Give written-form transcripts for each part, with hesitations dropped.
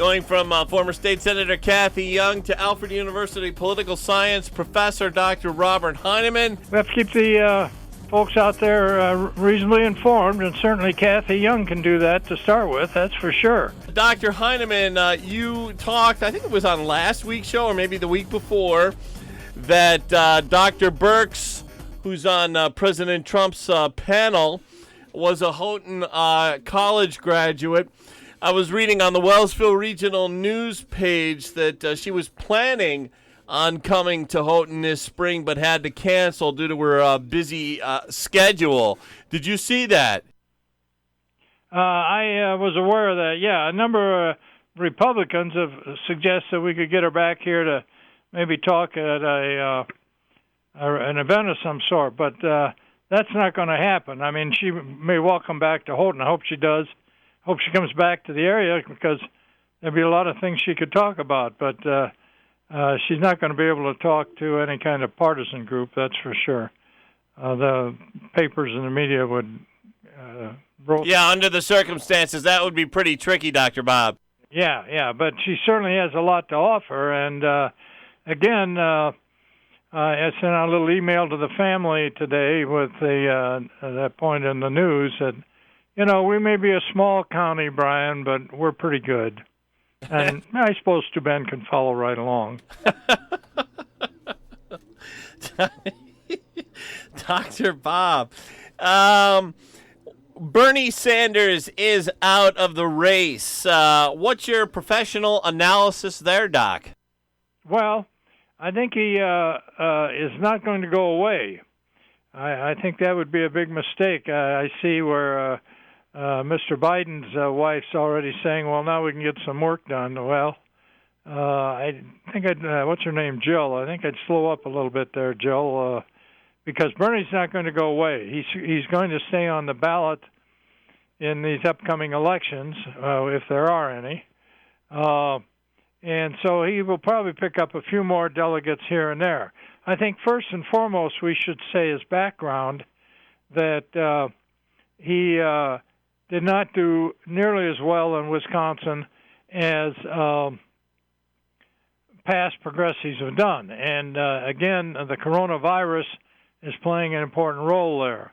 Going from former State Senator Kathy Young to Alfred University political science professor Dr. Robert Heineman. We have to keep the folks out there reasonably informed, and certainly Kathy Young can do that to start with, that's for sure. Dr. Heineman, you talked, I think it was on last week's show or maybe the week before, that Dr. Birx, who's on President Trump's panel, was a Houghton college graduate. I was reading on the Wellsville Regional News page that she was planning on coming to Houghton this spring but had to cancel due to her busy schedule. Did you see that? I was aware of that, yeah. A number of Republicans have suggested we could get her back here to maybe talk at an event of some sort, but that's not going to happen. I mean, she may well come back to Houghton. I hope she does. Hope she comes back to the area because there'd be a lot of things she could talk about, but she's not going to be able to talk to any kind of partisan group, that's for sure. The papers and the media would... Yeah, under the circumstances, that would be pretty tricky, Dr. Bob. Yeah, but she certainly has a lot to offer, and again, I sent out a little email to the family today with that point in the news that, you know, we may be a small county, Brian, but we're pretty good. And I suppose Ben can follow right along. Dr. Bob, Bernie Sanders is out of the race. What's your professional analysis there, Doc? Well, I think he is not going to go away. I think that would be a big mistake. I see where Mr. Biden's wife's already saying, well, now we can get some work done. Well, I think what's her name, Jill? I think I'd slow up a little bit there, Jill, because Bernie's not going to go away. He's going to stay on the ballot in these upcoming elections, if there are any. And so he will probably pick up a few more delegates here and there. I think first and foremost we should say as background that he did not do nearly as well in Wisconsin as past progressives have done. And again, the coronavirus is playing an important role there.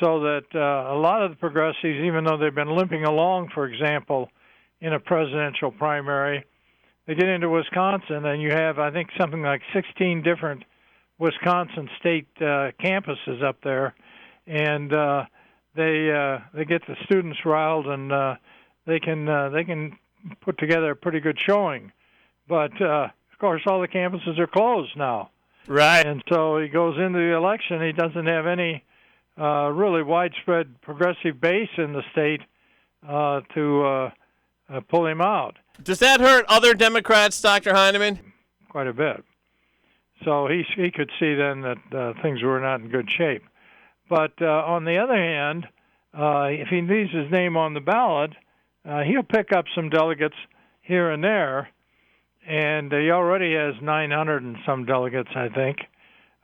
So that a lot of the progressives, even though they've been limping along, for example, in a presidential primary, they get into Wisconsin and you have, I think, something like 16 different Wisconsin state campuses up there, and they get the students riled, and they can put together a pretty good showing. But of course, all the campuses are closed now, right? And so he goes into the election. He doesn't have any really widespread progressive base in the state to pull him out. Does that hurt other Democrats, Dr. Heineman? Quite a bit. So he could see then that things were not in good shape. But on the other hand, if he leaves his name on the ballot, he'll pick up some delegates here and there, and he already has 900 and some delegates, I think.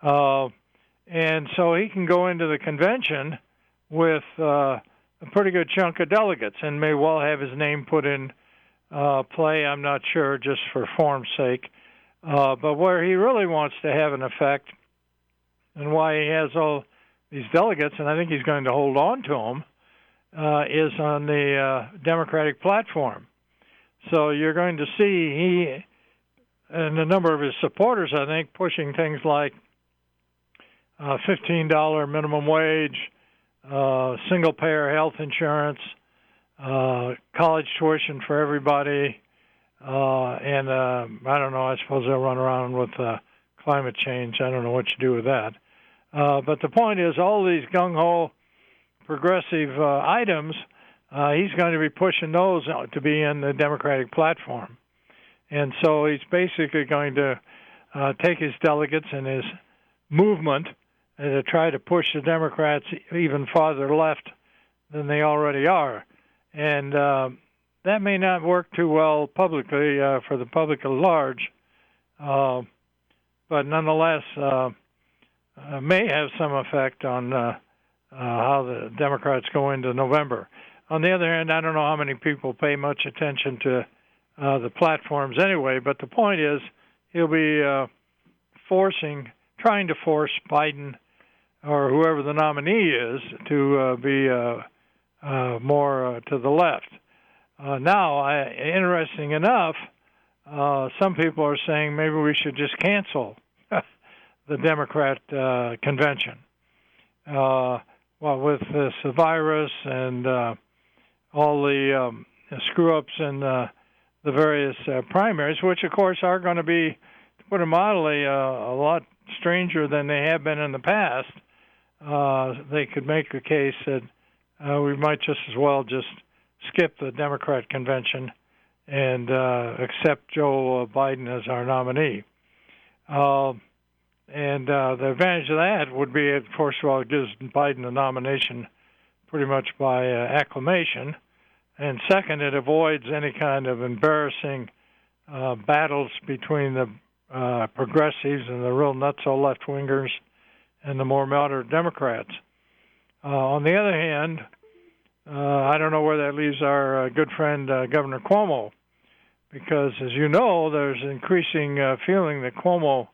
And so he can go into the convention with a pretty good chunk of delegates and may well have his name put in play, I'm not sure, just for form's sake. But where he really wants to have an effect and why he has all these delegates, and I think he's going to hold on to them, is on the Democratic platform. So you're going to see he and a number of his supporters, I think, pushing things like $15 minimum wage, single-payer health insurance, college tuition for everybody, and I don't know, I suppose they'll run around with climate change. I don't know what you do with that. But the point is, all these gung-ho progressive items, he's going to be pushing those to be in the Democratic platform. And so he's basically going to take his delegates and his movement to try to push the Democrats even farther left than they already are. And that may not work too well publicly for the public at large, but nonetheless may have some effect on how the Democrats go into November. On the other hand, I don't know how many people pay much attention to the platforms anyway. But the point is, he'll be trying to force Biden or whoever the nominee is to be more to the left. Now, interesting enough, some people are saying maybe we should just cancel the Democrat convention. With this virus and all the screw-ups in the various primaries, which, of course, are going to be, to put it mildly, a lot stranger than they have been in the past, they could make a case that we might just as well just skip the Democrat convention and accept Joe Biden as our nominee. And the advantage of that would be, first of all, it gives Biden a nomination pretty much by acclamation. And second, it avoids any kind of embarrassing battles between the progressives and the real nutso left-wingers and the more moderate Democrats. On the other hand, I don't know where that leaves our good friend Governor Cuomo, because, as you know, there's increasing feeling that Cuomo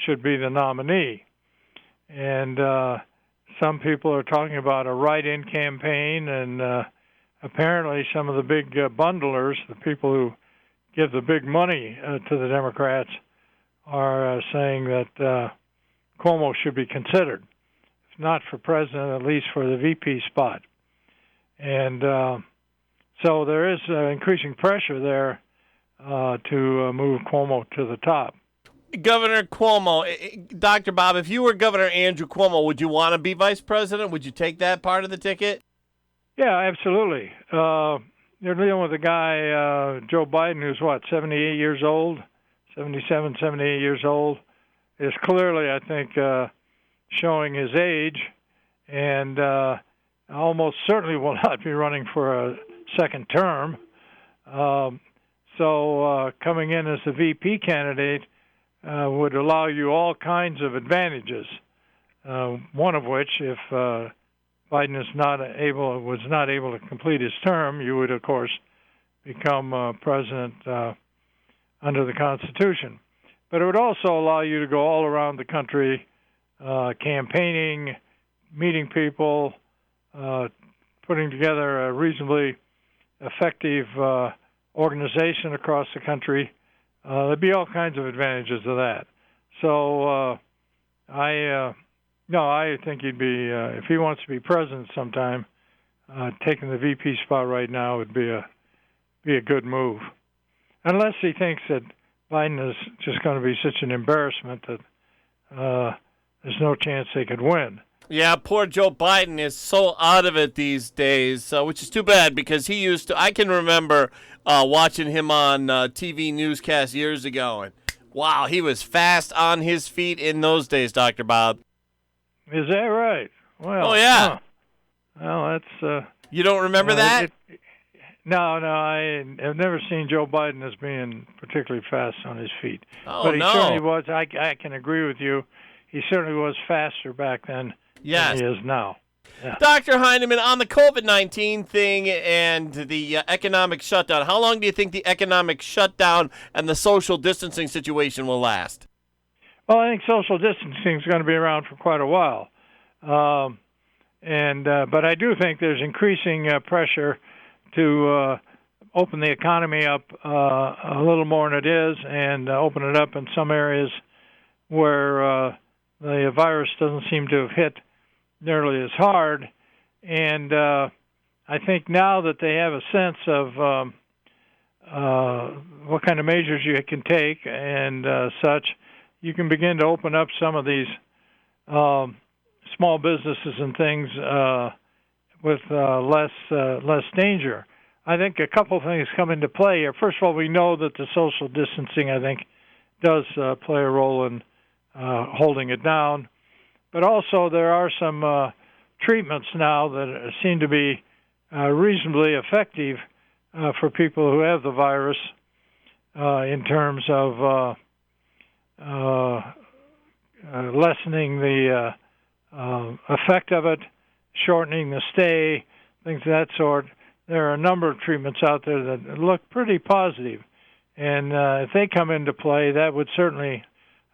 should be the nominee. And some people are talking about a write-in campaign, and apparently some of the big bundlers, the people who give the big money to the Democrats, are saying that Cuomo should be considered, if not for president, at least for the VP spot. And so there is increasing pressure there to move Cuomo to the top. Governor Cuomo, Dr. Bob, if you were Governor Andrew Cuomo, would you want to be vice president? Would you take that part of the ticket? Yeah, absolutely. You're dealing with a guy, Joe Biden, who's 78 years old, 77, 78 years old, is clearly, I think, showing his age, and almost certainly will not be running for a second term. So coming in as a VP candidate would allow you all kinds of advantages. One of which, if Biden was not able to complete his term, you would, of course, become president under the Constitution. But it would also allow you to go all around the country, campaigning, meeting people, putting together a reasonably effective organization across the country. There'd be all kinds of advantages to that. So I think he'd be, if he wants to be president sometime, taking the VP spot right now would be a good move. Unless he thinks that Biden is just going to be such an embarrassment that there's no chance they could win. Yeah, poor Joe Biden is so out of it these days, which is too bad because he used to. I can remember watching him on TV newscasts years ago, and wow, he was fast on his feet in those days, Dr. Bob. Is that right? Well, oh yeah. Well, that's. You don't remember that? No, I've never seen Joe Biden as being particularly fast on his feet. Oh, but he no. certainly was. I can agree with you. He certainly was faster back then. Yes. Than he is now. Yeah. Dr. Heineman, on the COVID-19 thing and the economic shutdown, how long do you think the economic shutdown and the social distancing situation will last? Well, I think social distancing is going to be around for quite a while. But I do think there's increasing pressure to open the economy up a little more than it is and open it up in some areas where the virus doesn't seem to have hit nearly as hard. And I think now that they have a sense of what kind of measures you can take and such, you can begin to open up some of these small businesses and things with less danger. I think a couple of things come into play here. First of all, we know that the social distancing, I think, does play a role in holding it down. But also there are some treatments now that seem to be reasonably effective for people who have the virus in terms of lessening the effect of it, shortening the stay, things of that sort. There are a number of treatments out there that look pretty positive. And if they come into play, that would certainly,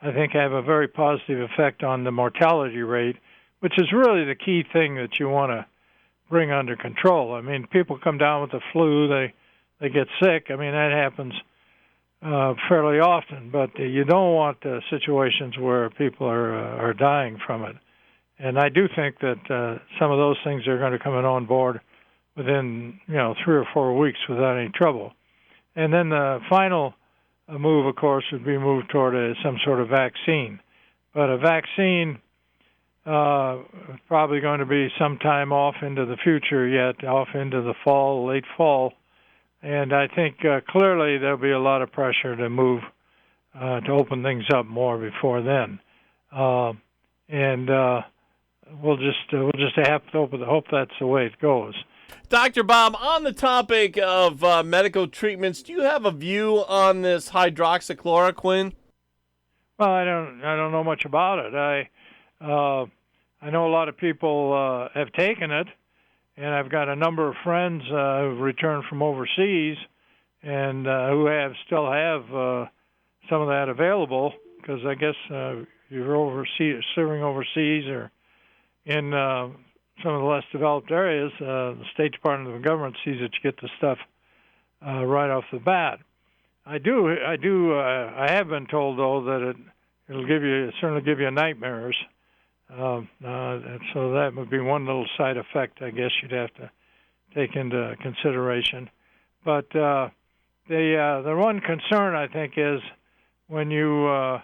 I think, have a very positive effect on the mortality rate, which is really the key thing that you want to bring under control. I mean, people come down with the flu, they get sick. I mean, that happens fairly often, but you don't want situations where people are dying from it. And I do think that some of those things are going to come on board within 3 or 4 weeks without any trouble. And then the final move, of course, would be moved toward some sort of vaccine. But a vaccine probably going to be some time off into the future yet, off into the fall, late fall. And I think clearly there'll be a lot of pressure to move to open things up more before then. And we'll just have to hope that's the way it goes. Dr. Bob, on the topic of medical treatments, do you have a view on this hydroxychloroquine? Well, I don't know much about it. I know a lot of people have taken it, and I've got a number of friends who've returned from overseas and who still have some of that available, because I guess you're serving overseas or in some of the less developed areas. The State Department of the government sees that you get the stuff right off the bat. I have been told though that it'll certainly give you nightmares. So that would be one little side effect I guess you'd have to take into consideration. But the one concern I think is when you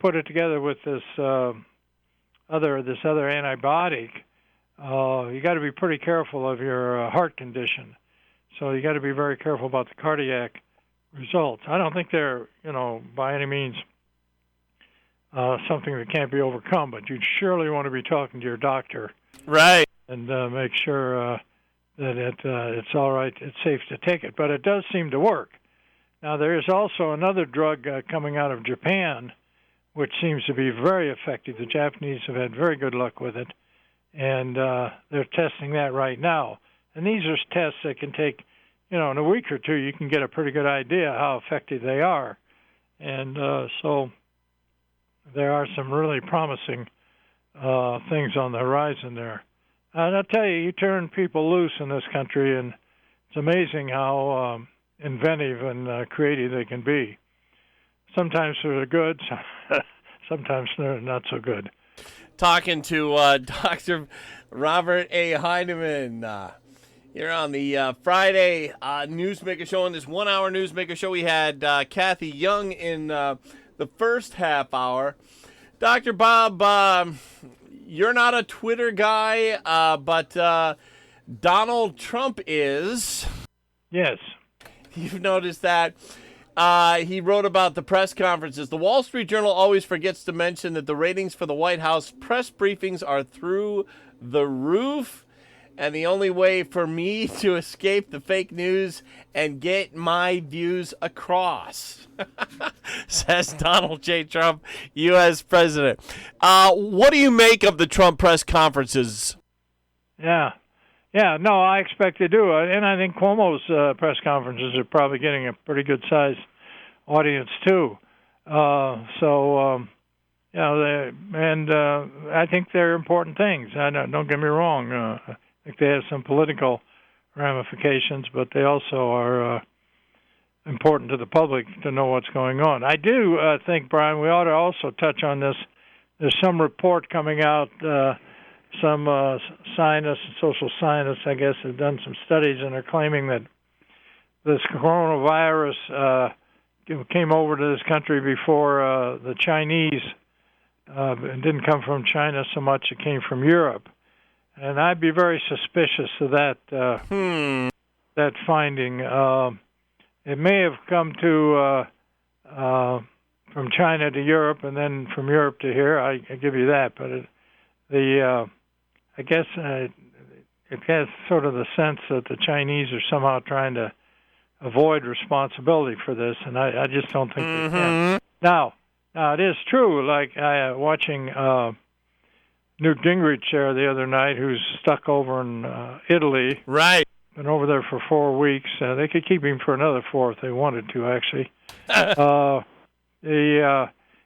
put it together with this other antibiotic, you got to be pretty careful of your heart condition. So you got to be very careful about the cardiac results. I don't think they're by any means something that can't be overcome, but you surely want to be talking to your doctor, right, and make sure that it's all right, it's safe to take it. But it does seem to work. Now there is also another drug coming out of Japan, which seems to be very effective. The Japanese have had very good luck with it, and they're testing that right now. And these are tests that can take, in a week or two, you can get a pretty good idea how effective they are. And so there are some really promising things on the horizon there. And I'll tell you, you turn people loose in this country, and it's amazing how inventive and creative they can be. Sometimes they're good, sometimes they're not so good. Talking to Dr. Robert A. Heineman here on the Friday Newsmaker Show. In this 1 hour Newsmaker Show, we had Kathy Young in the first half hour. Dr. Bob, you're not a Twitter guy, but Donald Trump is. Yes. You've noticed that. He wrote about the press conferences. The Wall Street Journal always forgets to mention that the ratings for the White House press briefings are through the roof. And the only way for me to escape the fake news and get my views across, says Donald J. Trump, U.S. President. What do you make of the Trump press conferences? Yeah, no, I expect to do it. And I think Cuomo's press conferences are probably getting a pretty good-sized audience, too. I think they're important things. Don't get me wrong. I think they have some political ramifications, but they also are important to the public to know what's going on. I do think, Brian, we ought to also touch on this. There's some report coming out, some scientists, social scientists, I guess, have done some studies and are claiming that this coronavirus came over to this country before the Chinese. It didn't come from China so much, it came from Europe. And I'd be very suspicious of that finding. It may have come from China to Europe and then from Europe to here. I give you that, but I guess it has sort of the sense that the Chinese are somehow trying to avoid responsibility for this, and I just don't think they can. Now it is true. Like watching Newt Gingrich there the other night, who's stuck over in Italy. Right. been over there for 4 weeks. They could keep him for another 4 if they wanted to, actually.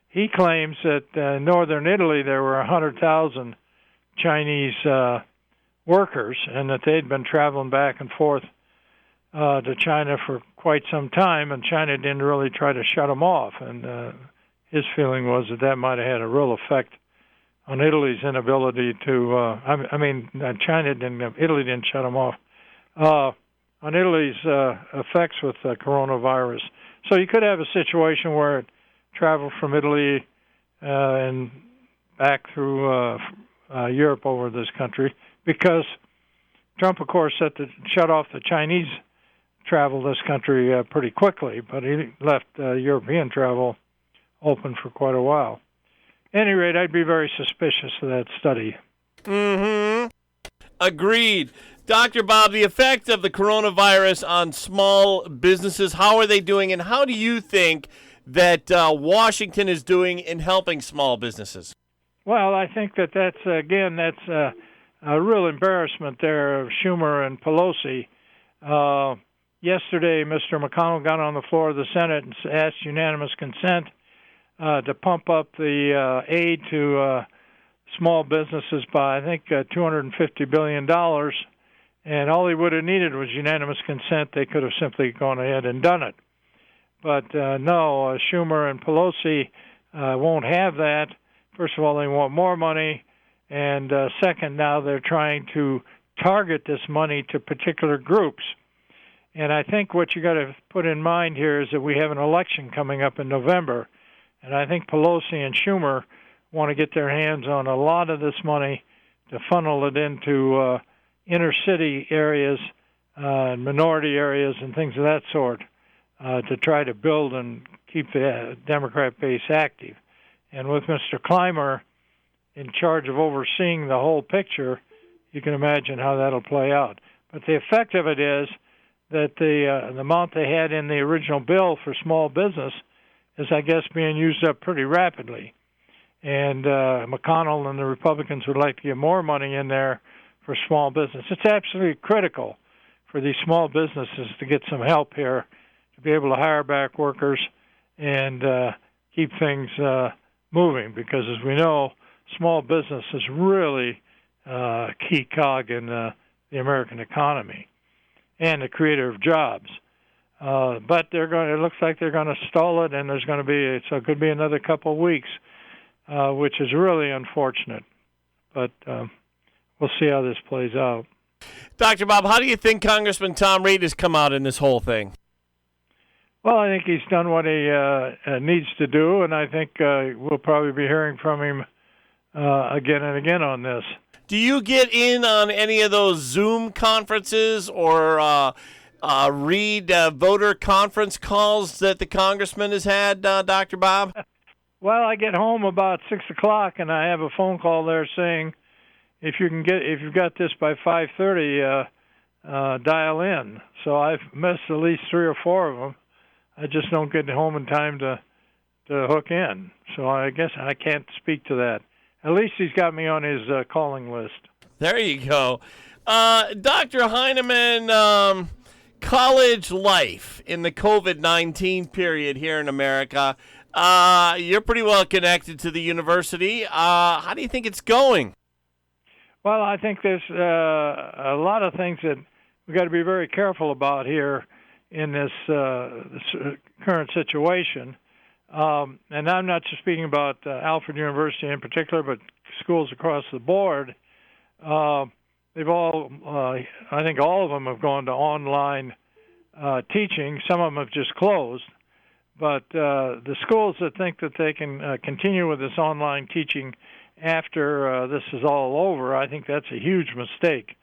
He claims that in northern Italy there were 100,000 Chinese workers, and that they'd been traveling back and forth to China for quite some time, and China didn't really try to shut them off. And his feeling was that might have had a real effect on Italy's inability to. Italy didn't shut them off. On Italy's effects with coronavirus. So you could have a situation where it traveled from Italy and back through Europe over this country, because Trump, of course, shut off the Chinese travel this country pretty quickly, but he left European travel open for quite a while. At any rate, I'd be very suspicious of that study. Mm-hmm. Agreed. Dr. Bob, the effect of the coronavirus on small businesses, how are they doing, and how do you think that Washington is doing in helping small businesses? Well, I think that's a real embarrassment there of Schumer and Pelosi. Yesterday, Mr. McConnell got on the floor of the Senate and asked unanimous consent to pump up the aid to small businesses by, I think, $250 billion. And all he would have needed was unanimous consent. They could have simply gone ahead and done it. But no, Schumer and Pelosi won't have that. First of all, they want more money. And second, now they're trying to target this money to particular groups. And I think what you got to put in mind here is that we have an election coming up in November. And I think Pelosi and Schumer want to get their hands on a lot of this money to funnel it into inner city areas, minority areas, and things of that sort, to try to build and keep the Democrat base active. And with Mr. Clymer in charge of overseeing the whole picture, you can imagine how that'll play out. But the effect of it is that the amount they had in the original bill for small business is, I guess, being used up pretty rapidly. And McConnell and the Republicans would like to get more money in there for small business. It's absolutely critical for these small businesses to get some help here, to be able to hire back workers and keep things moving, because as we know, small business is really a key cog in the American economy and the creator of jobs. But it looks like they're going to stall it, and it could be another couple of weeks, which is really unfortunate. But we'll see how this plays out. Dr. Bob, how do you think Congressman Tom Reed has come out in this whole thing? Well, I think he's done what he needs to do, and I think we'll probably be hearing from him again and again on this. Do you get in on any of those Zoom conferences or Reed voter conference calls that the congressman has had, Dr. Bob? Well, I get home about 6 o'clock, and I have a phone call there saying, if you've got this by 5:30, dial in. So I've missed at least 3 or 4 of them. I just don't get home in time to hook in. So I guess I can't speak to that. At least he's got me on his calling list. There you go. Dr. Heineman, college life in the COVID-19 period here in America. You're pretty well connected to the university. How do you think it's going? Well, I think there's a lot of things that we've got to be very careful about here in this current situation. And I'm not just speaking about Alfred University in particular, but schools across the board. They've all, I think all of them have gone to online teaching. Some of them have just closed. But the schools that think that they can continue with this online teaching after this is all over, I think that's a huge mistake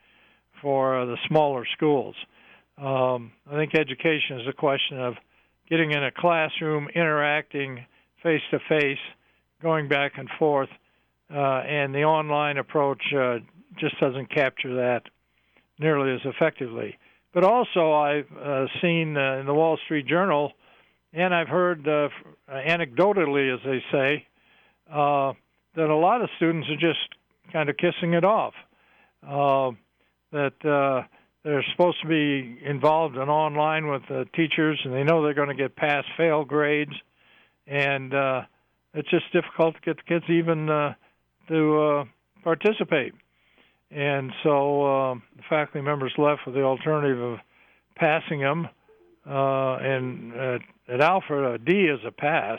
for the smaller schools. I think education is a question of getting in a classroom, interacting face-to-face, going back and forth, and the online approach just doesn't capture that nearly as effectively. But also I've seen in the Wall Street Journal, and I've heard anecdotally, as they say, that a lot of students are just kind of kissing it off, that they're supposed to be involved and online with the teachers, and they know they're going to get pass-fail grades, and it's just difficult to get the kids even to participate. And so the faculty members left with the alternative of passing them, and at Alfred, a D is a pass.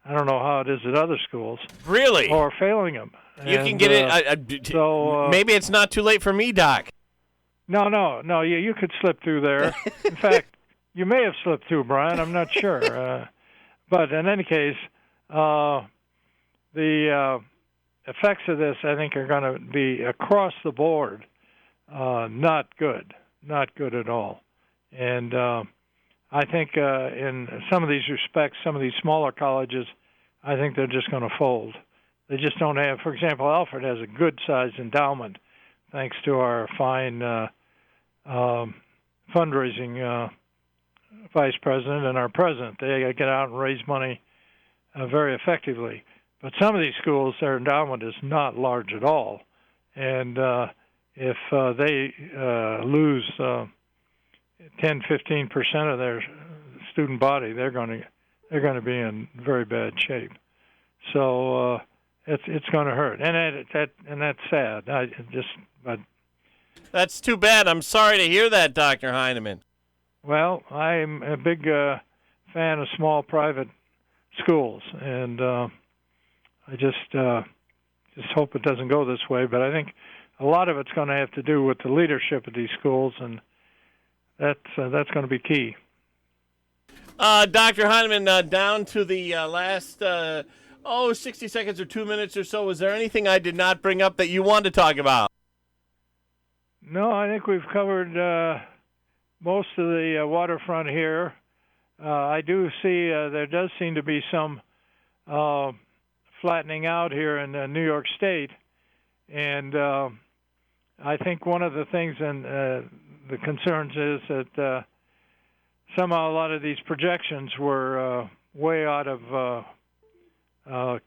I don't know how it is at other schools. Really? Or failing them. You can get it. So maybe it's not too late for me, Doc. No. You could slip through there. In fact, you may have slipped through, Brian. I'm not sure. But in any case, the effects of this, I think, are going to be across the board not good at all. And I think in some of these respects, some of these smaller colleges, I think they're just going to fold. They just don't have, for example, Alfred has a good-sized endowment thanks to our fine fundraising vice president and our president. They get out and raise money very effectively. But some of these schools, their endowment is not large at all. And if they lose 10-15% of their student body, they're going to be in very bad shape. So it's going to hurt, and that's sad. But that's too bad. I'm sorry to hear that, Dr. Heineman. Well, I'm a big fan of small private schools, and I just hope it doesn't go this way. But I think a lot of it's going to have to do with the leadership of these schools, and that's going to be key. Dr. Heineman, down to the last 60 seconds or 2 minutes or so. Was there anything I did not bring up that you wanted to talk about? No, I think we've covered most of the waterfront here. I do see there does seem to be some flattening out here in New York State, and I think one of the things and the concerns is that somehow a lot of these projections were way out of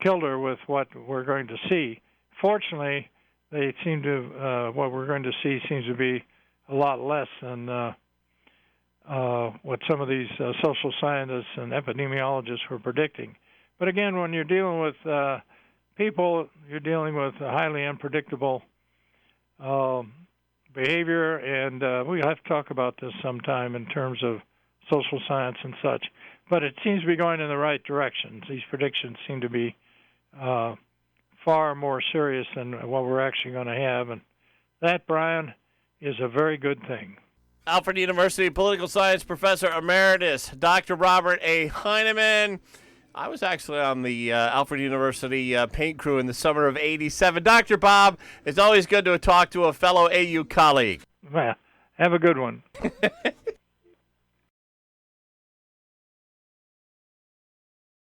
kilter with what we're going to see. Fortunately, they seem to what we're going to see seems to be a lot less than what some of these social scientists and epidemiologists were predicting. But again, when you're dealing with people, you're dealing with a highly unpredictable behavior, and we'll have to talk about this sometime in terms of social science and such. But it seems to be going in the right direction. These predictions seem to be far more serious than what we're actually going to have. And that, Brian, is a very good thing. Alfred University Political Science Professor Emeritus, Dr. Robert A. Heineman. I was actually on the Alfred University paint crew in the summer of '87. Dr. Bob, it's always good to talk to a fellow AU colleague. Well, have a good one.